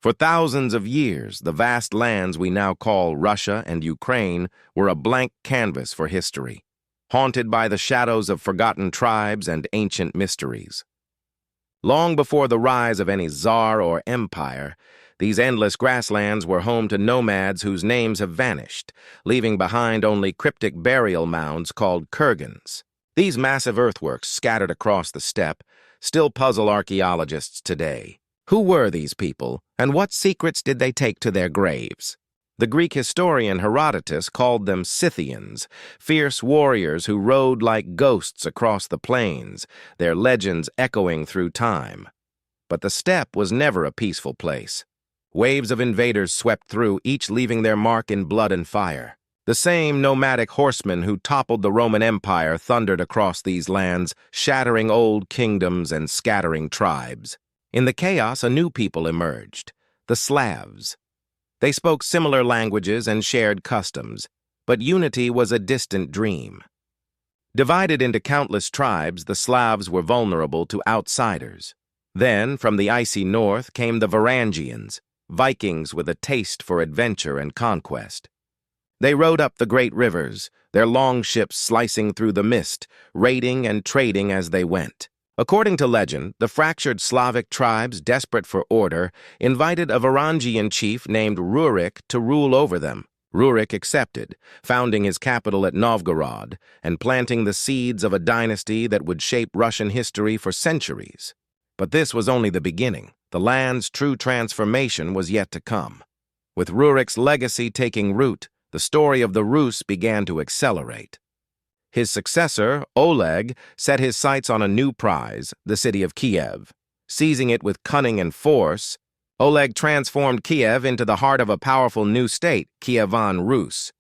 For thousands of years, the vast lands we now call Russia and Ukraine were a blank canvas for history, haunted by the shadows of forgotten tribes and ancient mysteries. Long before the rise of any czar or empire, these endless grasslands were home to nomads whose names have vanished, leaving behind only cryptic burial mounds called kurgans. These massive earthworks scattered across the steppe still puzzle archaeologists today. Who were these people, and what secrets did they take to their graves? The Greek historian Herodotus called them Scythians, fierce warriors who rode like ghosts across the plains, their legends echoing through time. But the steppe was never a peaceful place. Waves of invaders swept through, each leaving their mark in blood and fire. The same nomadic horsemen who toppled the Roman Empire thundered across these lands, shattering old kingdoms and scattering tribes. In the chaos, a new people emerged, the Slavs. They spoke similar languages and shared customs, but unity was a distant dream. Divided into countless tribes, the Slavs were vulnerable to outsiders. Then, from the icy north, came the Varangians, Vikings with a taste for adventure and conquest. They rode up the great rivers, their long ships slicing through the mist, raiding and trading as they went. According to legend, the fractured Slavic tribes, desperate for order, invited a Varangian chief named Rurik to rule over them. Rurik accepted, founding his capital at Novgorod and planting the seeds of a dynasty that would shape Russian history for centuries. But this was only the beginning. The land's true transformation was yet to come. With Rurik's legacy taking root, the story of the Rus began to accelerate. His successor, Oleg, set his sights on a new prize, the city of Kiev. Seizing it with cunning and force, Oleg transformed Kiev into the heart of a powerful new state, Kievan Rus.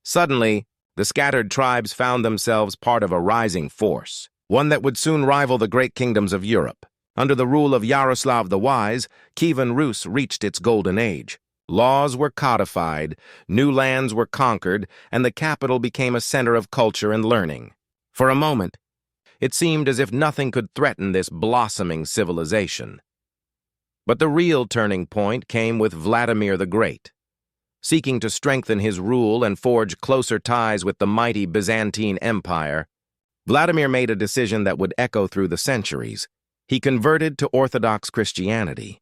Suddenly, the scattered tribes found themselves part of a rising force, one that would soon rival the great kingdoms of Europe. Under the rule of Yaroslav the Wise, Kievan Rus reached its golden age. Laws were codified, new lands were conquered, and the capital became a center of culture and learning. For a moment, it seemed as if nothing could threaten this blossoming civilization. But the real turning point came with Vladimir the Great. Seeking to strengthen his rule and forge closer ties with the mighty Byzantine Empire, Vladimir made a decision that would echo through the centuries. He converted to Orthodox Christianity.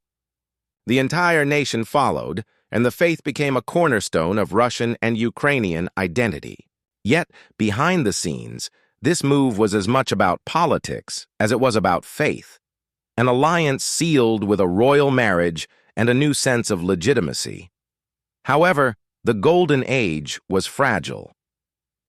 The entire nation followed, and the faith became a cornerstone of Russian and Ukrainian identity. Yet, behind the scenes, this move was as much about politics as it was about faith, an alliance sealed with a royal marriage and a new sense of legitimacy. However, the Golden Age was fragile.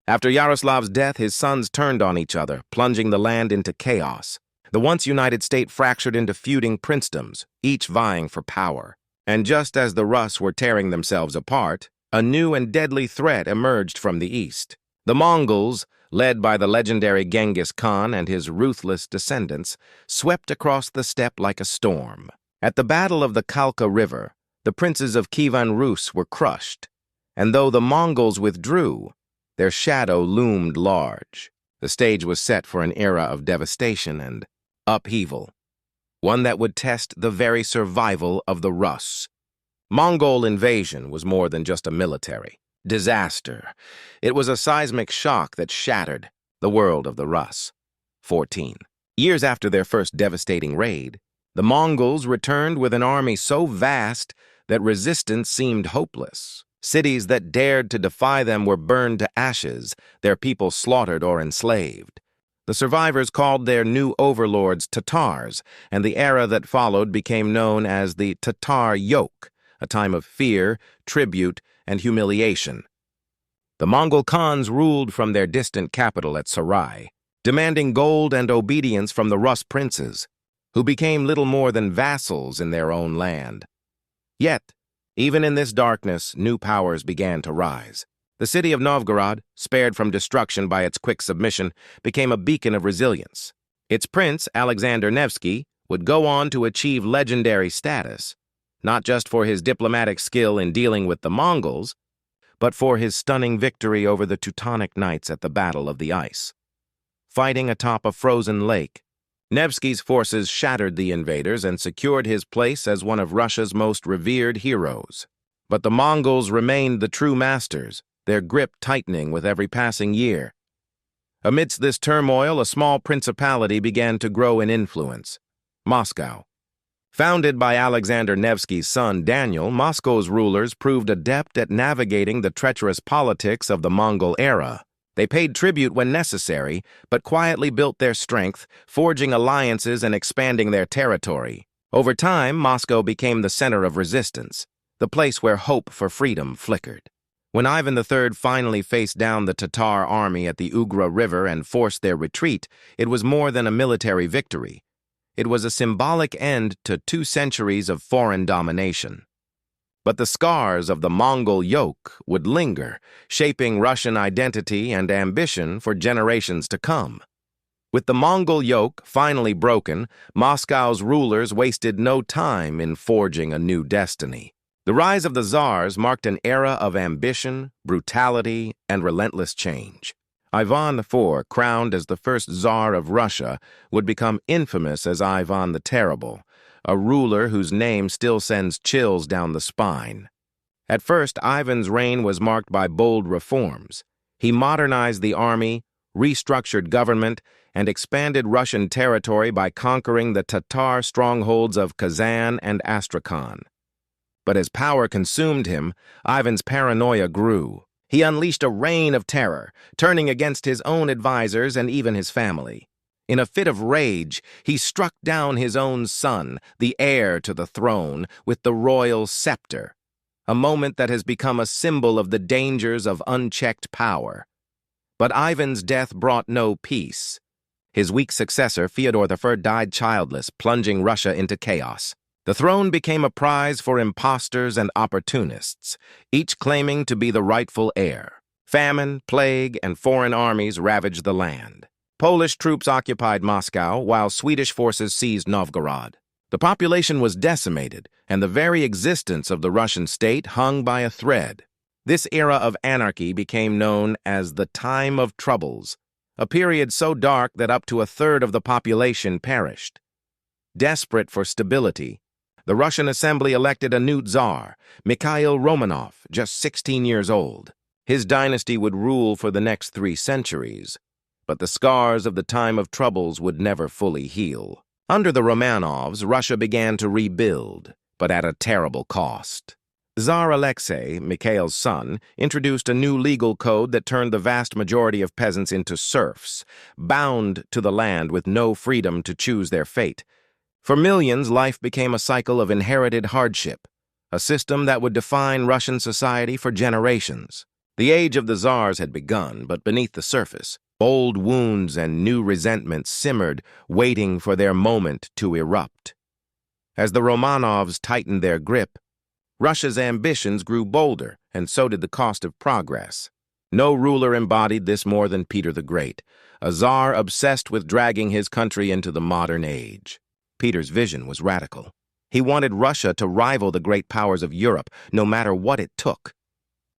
After Yaroslav's death, his sons turned on each other, plunging the land into chaos. The once united state fractured into feuding princedoms, each vying for power. And just as the Rus were tearing themselves apart, a new and deadly threat emerged from the east. The Mongols, led by the legendary Genghis Khan and his ruthless descendants, swept across the steppe like a storm. At the Battle of the Kalka River, the princes of Kievan Rus were crushed, and though the Mongols withdrew, their shadow loomed large. The stage was set for an era of devastation and upheaval, one that would test the very survival of the Rus. Mongol invasion was more than just a military disaster. It was a seismic shock that shattered the world of the Rus. 14. Years after their first devastating raid, the Mongols returned with an army so vast that resistance seemed hopeless. Cities that dared to defy them were burned to ashes, their people slaughtered or enslaved. The survivors called their new overlords Tatars, and the era that followed became known as the Tatar yoke, a time of fear, tribute, and humiliation. The Mongol Khans ruled from their distant capital at Sarai, demanding gold and obedience from the Rus princes, who became little more than vassals in their own land. Yet, even in this darkness, new powers began to rise. The city of Novgorod, spared from destruction by its quick submission, became a beacon of resilience. Its prince, Alexander Nevsky, would go on to achieve legendary status, not just for his diplomatic skill in dealing with the Mongols, but for his stunning victory over the Teutonic Knights at the Battle of the Ice. Fighting atop a frozen lake, Nevsky's forces shattered the invaders and secured his place as one of Russia's most revered heroes. But the Mongols remained the true masters, their grip tightening with every passing year. Amidst this turmoil, a small principality began to grow in influence: Moscow. Founded by Alexander Nevsky's son Daniel, Moscow's rulers proved adept at navigating the treacherous politics of the Mongol era. They paid tribute when necessary, but quietly built their strength, forging alliances and expanding their territory. Over time, Moscow became the center of resistance, the place where hope for freedom flickered. When Ivan III finally faced down the Tatar army at the Ugra River and forced their retreat, it was more than a military victory. It was a symbolic end to 2 centuries of foreign domination. But the scars of the Mongol yoke would linger, shaping Russian identity and ambition for generations to come. With the Mongol yoke finally broken, Moscow's rulers wasted no time in forging a new destiny. The rise of the tsars marked an era of ambition, brutality, and relentless change. Ivan IV, crowned as the first Tsar of Russia, would become infamous as Ivan the Terrible, a ruler whose name still sends chills down the spine. At first, Ivan's reign was marked by bold reforms. He modernized the army, restructured government, and expanded Russian territory by conquering the Tatar strongholds of Kazan and Astrakhan. But as power consumed him, Ivan's paranoia grew. He unleashed a reign of terror, turning against his own advisors and even his family. In a fit of rage, he struck down his own son, the heir to the throne, with the royal scepter, a moment that has become a symbol of the dangers of unchecked power. But Ivan's death brought no peace. His weak successor, Fyodor I, died childless, plunging Russia into chaos. The throne became a prize for impostors and opportunists, each claiming to be the rightful heir. Famine, plague, and foreign armies ravaged the land. Polish troops occupied Moscow, while Swedish forces seized Novgorod. The population was decimated, and the very existence of the Russian state hung by a thread. This era of anarchy became known as the Time of Troubles, a period so dark that up to a third of the population perished. Desperate for stability, the Russian assembly elected a new Tsar, Mikhail Romanov, just 16 years old. His dynasty would rule for the next 3 centuries, but the scars of the Time of Troubles would never fully heal. Under the Romanovs, Russia began to rebuild, but at a terrible cost. Tsar Alexei, Mikhail's son, introduced a new legal code that turned the vast majority of peasants into serfs, bound to the land with no freedom to choose their fate. For millions, life became a cycle of inherited hardship, a system that would define Russian society for generations. The age of the Tsars had begun, but beneath the surface, old wounds and new resentments simmered, waiting for their moment to erupt. As the Romanovs tightened their grip, Russia's ambitions grew bolder, and so did the cost of progress. No ruler embodied this more than Peter the Great, a Tsar obsessed with dragging his country into the modern age. Peter's vision was radical. He wanted Russia to rival the great powers of Europe, no matter what it took.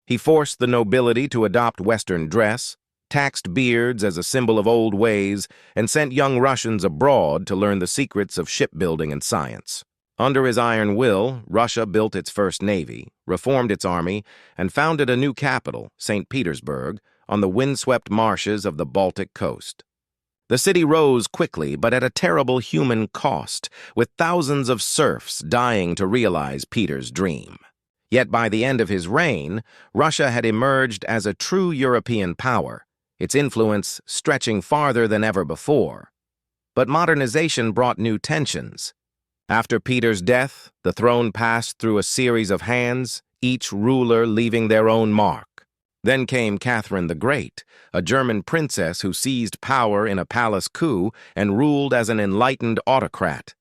He forced the nobility to adopt Western dress, taxed beards as a symbol of old ways, and sent young Russians abroad to learn the secrets of shipbuilding and science. Under his iron will, Russia built its first navy, reformed its army, and founded a new capital, St. Petersburg, on the windswept marshes of the Baltic coast. The city rose quickly, but at a terrible human cost, with thousands of serfs dying to realize Peter's dream. Yet by the end of his reign, Russia had emerged as a true European power, its influence stretching farther than ever before. But modernization brought new tensions. After Peter's death, the throne passed through a series of hands, each ruler leaving their own mark. Then came Catherine the Great, a German princess who seized power in a palace coup and ruled as an enlightened autocrat.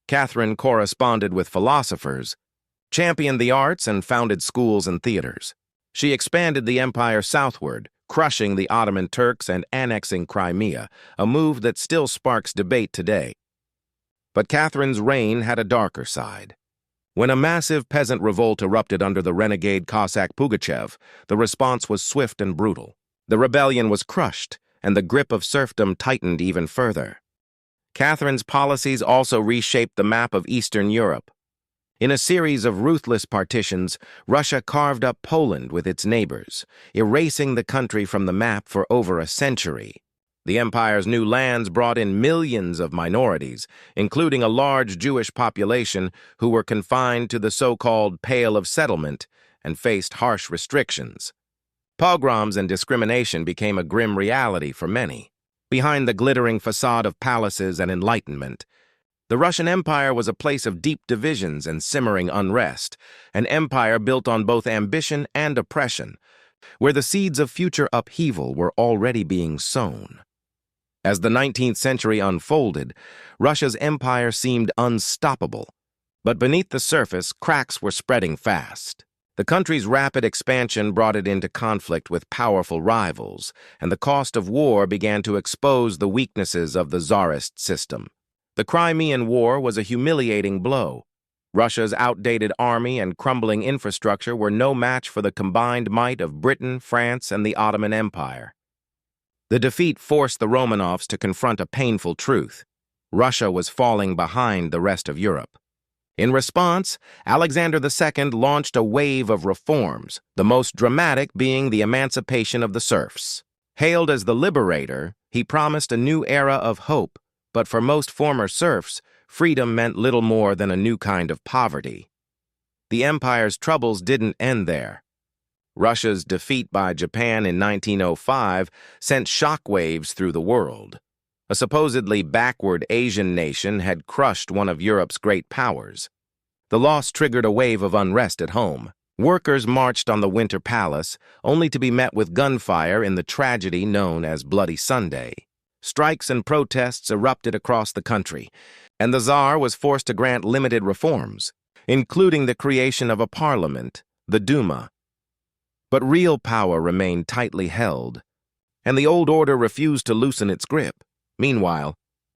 Catherine corresponded with philosophers, championed the arts, and founded schools and theaters. She expanded the empire southward, crushing the Ottoman Turks and annexing Crimea, a move that still sparks debate today. But Catherine's reign had a darker side. When a massive peasant revolt erupted under the renegade Cossack Pugachev, the response was swift and brutal. The rebellion was crushed, and the grip of serfdom tightened even further. Catherine's policies also reshaped the map of Eastern Europe. In a series of ruthless partitions, Russia carved up Poland with its neighbors, erasing the country from the map for over a century. The empire's new lands brought in millions of minorities, including a large Jewish population who were confined to the so-called Pale of Settlement and faced harsh restrictions. Pogroms and discrimination became a grim reality for many. Behind the glittering facade of palaces and enlightenment, the Russian Empire was a place of deep divisions and simmering unrest, an empire built on both ambition and oppression, where the seeds of future upheaval were already being sown. As the 19th century unfolded, Russia's empire seemed unstoppable, but beneath the surface, cracks were spreading fast. The country's rapid expansion brought it into conflict with powerful rivals, and the cost of war began to expose the weaknesses of the Tsarist system. The Crimean War was a humiliating blow. Russia's outdated army and crumbling infrastructure were no match for the combined might of Britain, France, and the Ottoman Empire. The defeat forced the Romanovs to confront a painful truth. Russia was falling behind the rest of Europe. In response, Alexander II launched a wave of reforms, the most dramatic being the emancipation of the serfs. Hailed as the liberator, he promised a new era of hope, but for most former serfs, freedom meant little more than a new kind of poverty. The empire's troubles didn't end there. Russia's defeat by Japan in 1905 sent shockwaves through the world. A supposedly backward Asian nation had crushed one of Europe's great powers. The loss triggered a wave of unrest at home. Workers marched on the Winter Palace, only to be met with gunfire in the tragedy known as Bloody Sunday. Strikes and protests erupted across the country, and the Tsar was forced to grant limited reforms, including the creation of a parliament, the Duma. But real power remained tightly held, and the old order refused to loosen its grip. Meanwhile,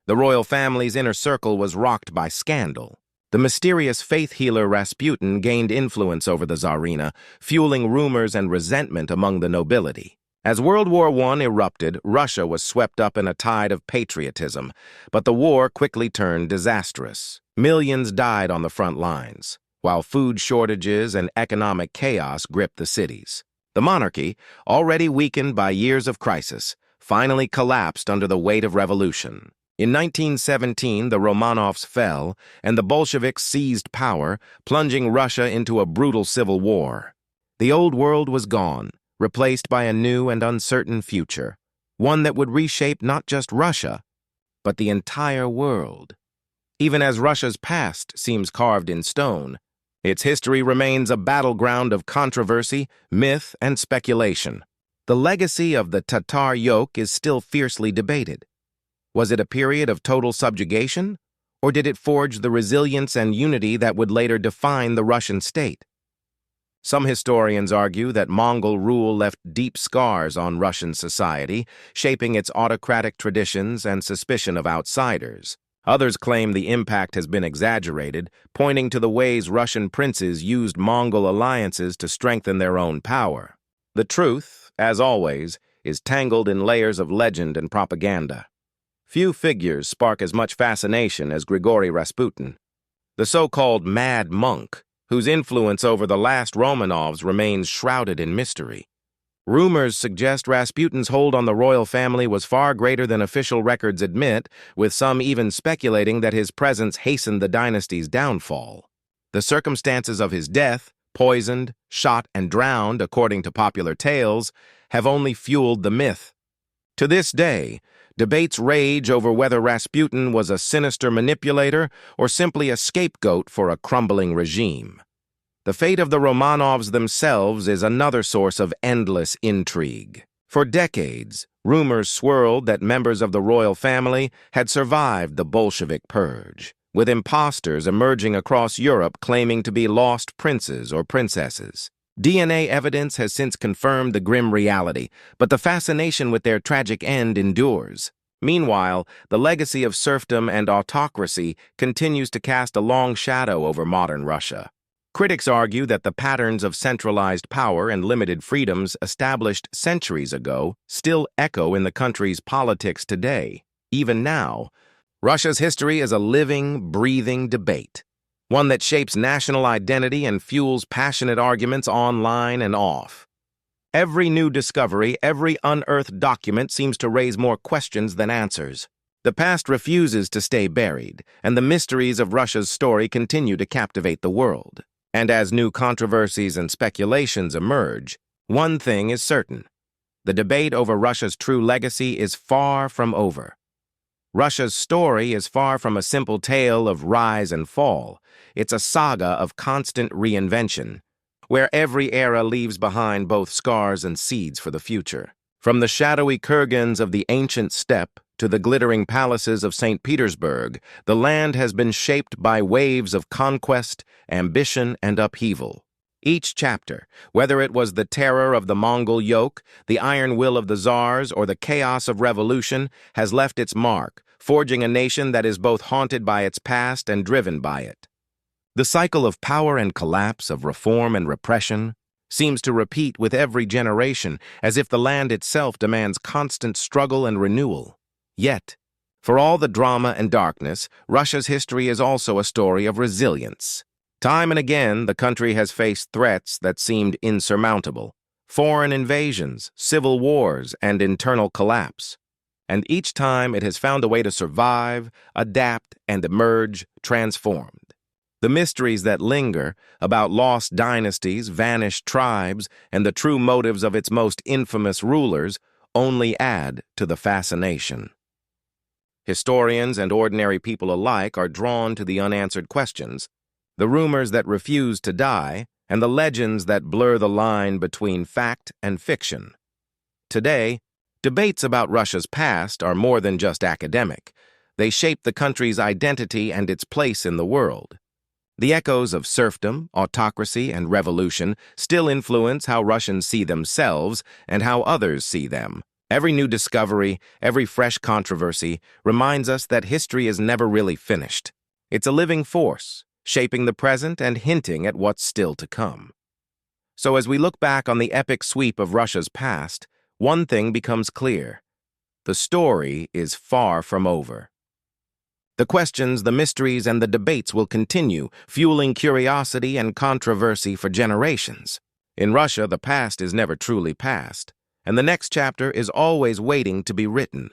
the royal family's inner circle was rocked by scandal. The mysterious faith healer Rasputin gained influence over the Tsarina, fueling rumors and resentment among the nobility. As World War I erupted, Russia was swept up in a tide of patriotism, but the war quickly turned disastrous. Millions died on the front lines, while food shortages and economic chaos gripped the cities. The monarchy, already weakened by years of crisis, finally collapsed under the weight of revolution. In 1917, the Romanovs fell, and the Bolsheviks seized power, plunging Russia into a brutal civil war. The old world was gone, replaced by a new and uncertain future, one that would reshape not just Russia, but the entire world. Even as Russia's past seems carved in stone, its history remains a battleground of controversy, myth, and speculation. The legacy of the Tatar yoke is still fiercely debated. Was it a period of total subjugation, or did it forge the resilience and unity that would later define the Russian state? Some historians argue that Mongol rule left deep scars on Russian society, shaping its autocratic traditions and suspicion of outsiders. Others claim the impact has been exaggerated, pointing to the ways Russian princes used Mongol alliances to strengthen their own power. The truth, as always, is tangled in layers of legend and propaganda. Few figures spark as much fascination as Grigory Rasputin, the so-called Mad Monk, whose influence over the last Romanovs remains shrouded in mystery. Rumors suggest Rasputin's hold on the royal family was far greater than official records admit, with some even speculating that his presence hastened the dynasty's downfall. The circumstances of his death, poisoned, shot, and drowned, according to popular tales, have only fueled the myth. To this day, debates rage over whether Rasputin was a sinister manipulator or simply a scapegoat for a crumbling regime. The fate of the Romanovs themselves is another source of endless intrigue. For decades, rumors swirled that members of the royal family had survived the Bolshevik purge, with imposters emerging across Europe claiming to be lost princes or princesses. DNA evidence has since confirmed the grim reality, but the fascination with their tragic end endures. Meanwhile, the legacy of serfdom and autocracy continues to cast a long shadow over modern Russia. Critics argue that the patterns of centralized power and limited freedoms established centuries ago still echo in the country's politics today. Even now, Russia's history is a living, breathing debate, one that shapes national identity and fuels passionate arguments online and off. Every new discovery, every unearthed document seems to raise more questions than answers. The past refuses to stay buried, and the mysteries of Russia's story continue to captivate the world. And as new controversies and speculations emerge, one thing is certain. The debate over Russia's true legacy is far from over. Russia's story is far from a simple tale of rise and fall. It's a saga of constant reinvention, where every era leaves behind both scars and seeds for the future. From the shadowy kurgans of the ancient steppe to the glittering palaces of St. Petersburg, the land has been shaped by waves of conquest, ambition, and upheaval. Each chapter, whether it was the terror of the Mongol yoke, the iron will of the tsars, or the chaos of revolution, has left its mark, forging a nation that is both haunted by its past and driven by it. The cycle of power and collapse, of reform and repression, seems to repeat with every generation, as if the land itself demands constant struggle and renewal. Yet, for all the drama and darkness, Russia's history is also a story of resilience. Time and again, the country has faced threats that seemed insurmountable: foreign invasions, civil wars, and internal collapse. And each time it has found a way to survive, adapt, and emerge transformed. The mysteries that linger about lost dynasties, vanished tribes, and the true motives of its most infamous rulers only add to the fascination. Historians and ordinary people alike are drawn to the unanswered questions, the rumors that refuse to die, and the legends that blur the line between fact and fiction. Today, debates about Russia's past are more than just academic. They shape the country's identity and its place in the world. The echoes of serfdom, autocracy, and revolution still influence how Russians see themselves and how others see them. Every new discovery, every fresh controversy reminds us that history is never really finished. It's a living force, shaping the present and hinting at what's still to come. So as we look back on the epic sweep of Russia's past, one thing becomes clear: the story is far from over. The questions, the mysteries, and the debates will continue, fueling curiosity and controversy for generations. In Russia, the past is never truly past, and the next chapter is always waiting to be written.